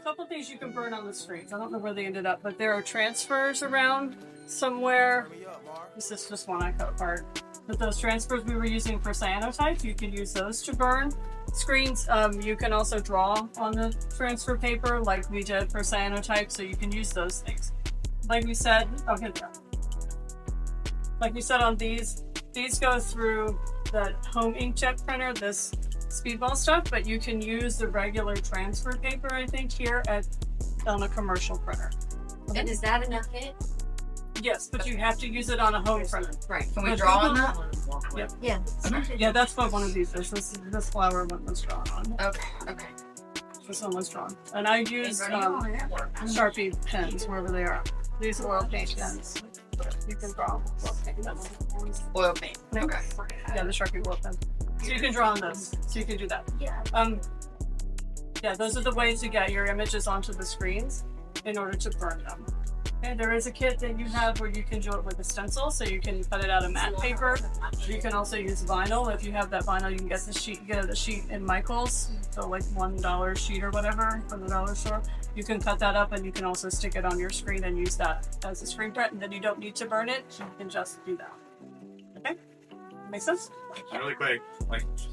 couple things you can burn on the screens. I don't know where they ended up, but there are transfers around somewhere. This is just one I cut apart. But those transfers we were using for cyanotype, you can use those to burn screens. You can also draw on the transfer paper like we did for cyanotype, so you can use those things. Like we said, like we said on these go through the home inkjet printer, this speedball stuff, but you can use the regular transfer paper, I think, here on a commercial printer. And is that enough hit? Yes, but you have to use it on a home printer. Right. Can we draw on that? Yep. Yeah. Yeah, that's what one of these is. This flower one was drawn on. Okay. This one was drawn. And I used Sharpie pens wherever they are. These are oil paint pens. You can draw oil paint pens. Oil paint. Okay. Yeah, the Sharpie oil pen. So you can draw on those. So you can do that. Yeah. Yeah, those are the ways to get your images onto the screens in order to burn them. Okay, there is a kit that you have where you can do it with a stencil, so you can cut it out of matte paper. You can also use vinyl. If you have that vinyl, you can get the sheet in Michael's, so like $1 sheet or whatever from the dollar store. You can cut that up and you can also stick it on your screen and use that as a screen print, and then you don't need to burn it. You can just do that. Okay, make sense? Really quick,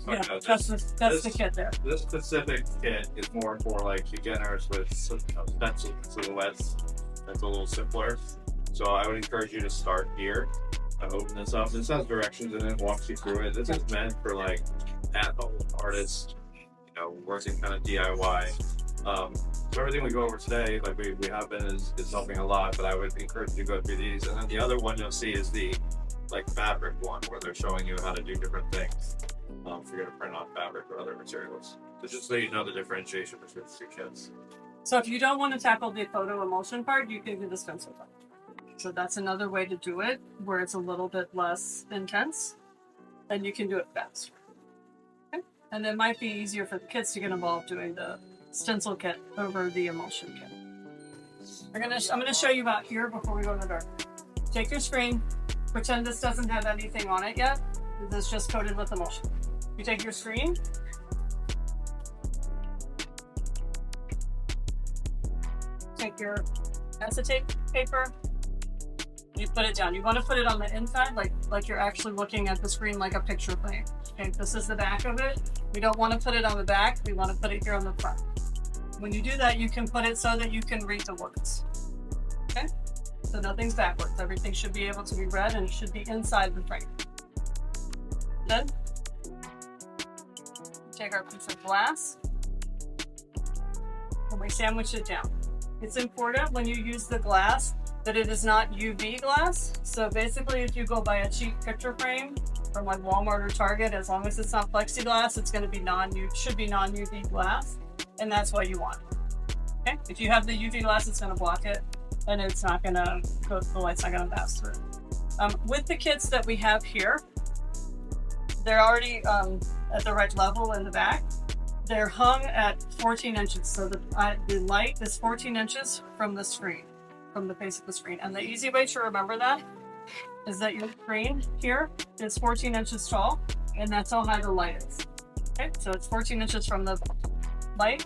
That's the kit there. This specific kit is more for like beginners with stencil silhouettes. That's a little simpler. So I would encourage you to start here. I open this up. This has directions and it walks you through it. This is meant for like at-home artists, working kind of DIY. So everything we go over today, like we have been, is helping a lot. But I would encourage you to go through these. And then the other one you'll see is the fabric one, where they're showing you how to do different things. If you're going to print on fabric or other materials. So just so you know the differentiation between the two kits. So if you don't want to tackle the photo emulsion part, you can do the stencil part. So that's another way to do it, where it's a little bit less intense, and you can do it faster. Okay? And it might be easier for the kids to get involved doing the stencil kit over the emulsion kit. I'm gonna show you out here before we go in the dark. Take your screen, pretend this doesn't have anything on it yet. This is just coated with emulsion. You take your screen. Take your acetate paper, you put it down. You want to put it on the inside, like you're actually looking at the screen like a picture frame. Okay, this is the back of it. We don't want to put it on the back. We want to put it here on the front. When you do that, you can put it so that you can read the words. Okay, so nothing's backwards. Everything should be able to be read and it should be inside the frame. Then take our piece of glass and we sandwich it down. It's important when you use the glass that it is not UV glass. So basically, if you go buy a cheap picture frame from like Walmart or Target, as long as it's not plexiglass, it's going to be should be non-UV glass, and that's what you want. Okay. If you have the UV glass, it's going to block it, and it's not going to go. The light's not going to pass through. With the kits that we have here, they're already at the right level in the back. They're hung at 14 inches, so the light is 14 inches from the screen, from the face of the screen. And the easy way to remember that is that your screen here is 14 inches tall, and that's how high the light is. Okay, so it's 14 inches from the light.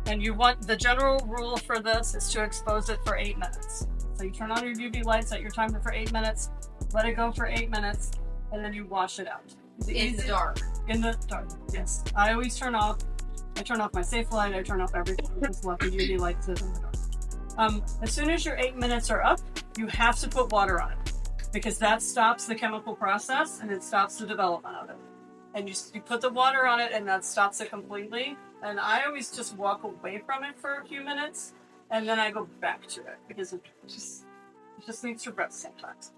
And the general rule for this is to expose it for 8 minutes. So you turn on your UV lights, set your timer for 8 minutes, let it go for 8 minutes, and then you wash it out. In the dark. In the dark, yes. I always turn off my safe light, I turn off everything, just let the UV light sit in the dark. As soon as your 8 minutes are up, you have to put water on it, because that stops the chemical process and it stops the development of it. And you put the water on it and that stops it completely. And I always just walk away from it for a few minutes and then I go back to it, because it just needs to rest sometimes.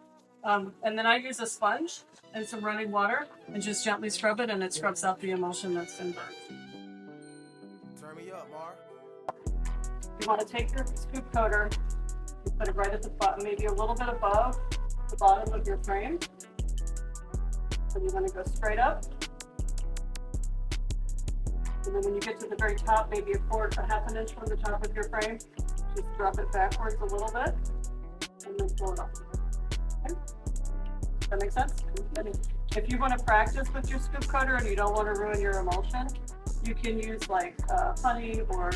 And then I use a sponge and some running water and just gently scrub it, and it scrubs out the emulsion that's been burned. Turn me up, Mark. You want to take your scoop coater, you put it right at the bottom, maybe a little bit above the bottom of your frame. So you want to go straight up. And then when you get to the very top, maybe a half an inch from the top of your frame, just drop it backwards a little bit and then pull it off. Okay. Does that make sense? And if you want to practice with your scoop coater and you don't want to ruin your emulsion, you can use like honey or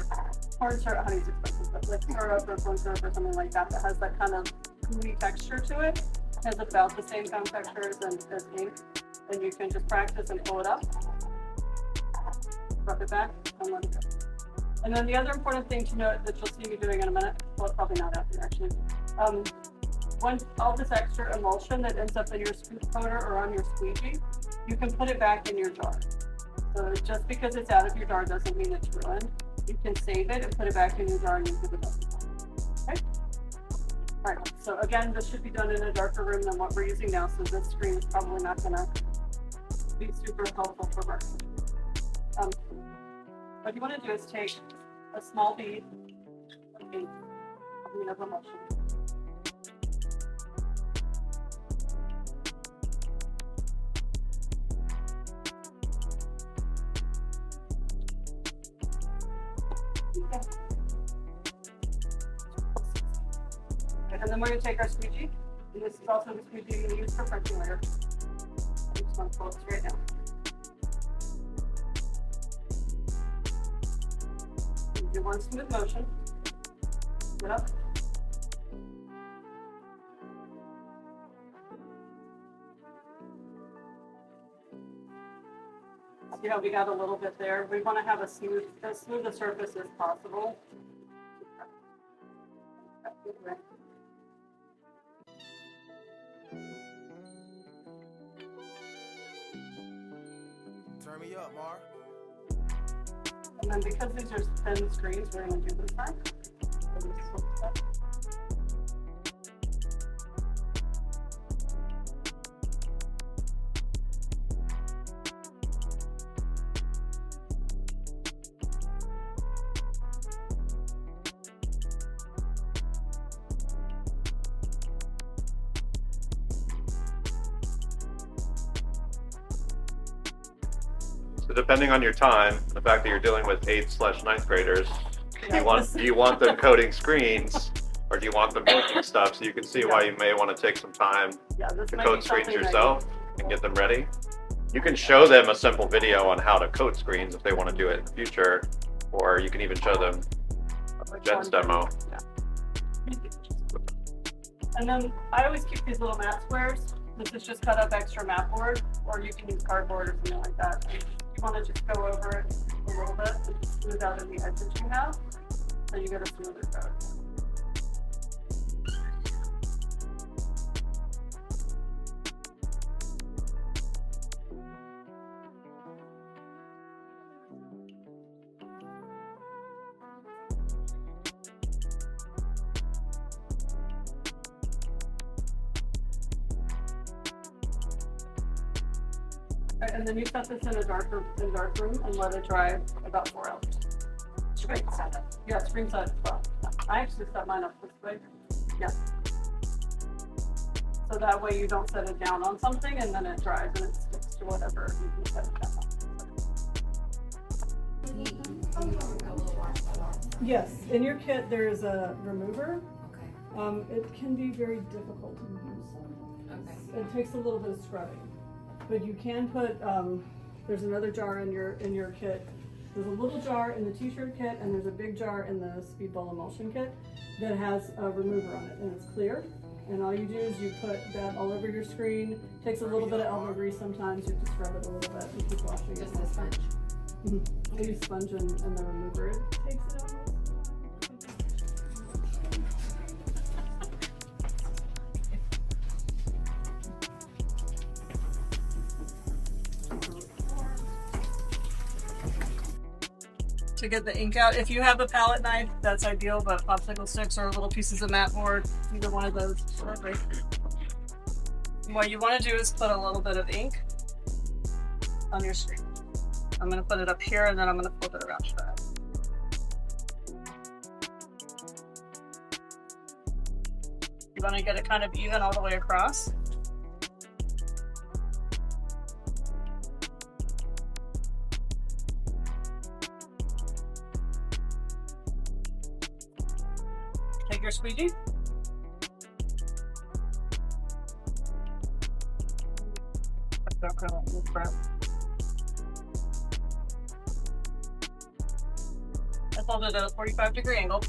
cornstarch, honey's expensive, but like syrup or corn syrup or something like that that has that kind of gooey texture to it, has about the same kind of texture as ink, then you can just practice and pull it up, rub it back, and let it go. And then the other important thing to note that you'll see me doing in a minute, well, probably not after actually, once all this extra emulsion that ends up in your scoop coater or on your squeegee, you can put it back in your jar. So just because it's out of your jar doesn't mean it's ruined. You can save it and put it back in your jar and you give it up. Okay? All right, so again, this should be done in a darker room than what we're using now, so this screen is probably not gonna be super helpful for work. What you wanna do is take a small bead of ink, of emulsion. And then we're going to take our squeegee, and this is also the squeegee you're going to use for printing later. I just want to pull it straight down. You do one smooth motion. Get up. See how we got a little bit there? We want to have as smooth a surface as possible. Turn me up, Mar. And then because these are thin screens, we're going to do this time. So depending on your time, the fact that you're dealing with 8th/9th graders, do you want them coding screens or do you want them making stuff? So you can see why you may want to take some time to code screens yourself and get them ready. You can show them a simple video on how to code screens if they want to do it in the future, or you can even show them Jenn's demo. Yeah. And then I always keep these little mat squares. This is just cut up extra mat board, or you can use cardboard or something like that. You want to just go over it a little bit and smooth out any edges you have, so you get a smoother code. And then you set this in a dark room and let it dry about 4 hours. Screen set. Yeah, screen side as well. I actually set mine up this way. Yeah. So that way you don't set it down on something and then it dries and it sticks to whatever you can set it down on. Yes, in your kit there is a remover. Okay. It can be very difficult to use. Okay. It takes a little bit of scrubbing. But you can put, there's another jar in your kit. There's a little jar in the t-shirt kit and there's a big jar in the Speedball Emulsion kit that has a remover on it and it's clear. And all you do is you put that all over your screen. Takes a little bit of elbow grease sometimes. You have to scrub it a little bit and keep washing it. Just a sponge. I use sponge and the remover. It takes it almost. To get the ink out. If you have a palette knife, that's ideal, but popsicle sticks or little pieces of mat board, either one of those are great. What you want to do is put a little bit of ink on your screen. I'm going to put it up here and then I'm going to flip it around to that. You want to get it kind of even all the way across. Take your squeegee. That's hold it at a 45-degree angle.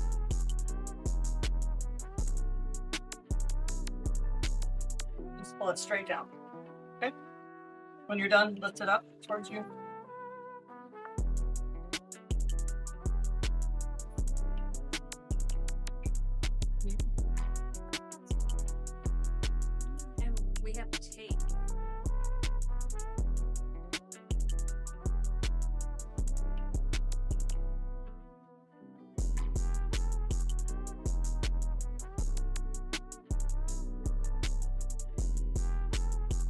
Just pull it straight down. Okay? When you're done, lift it up towards you.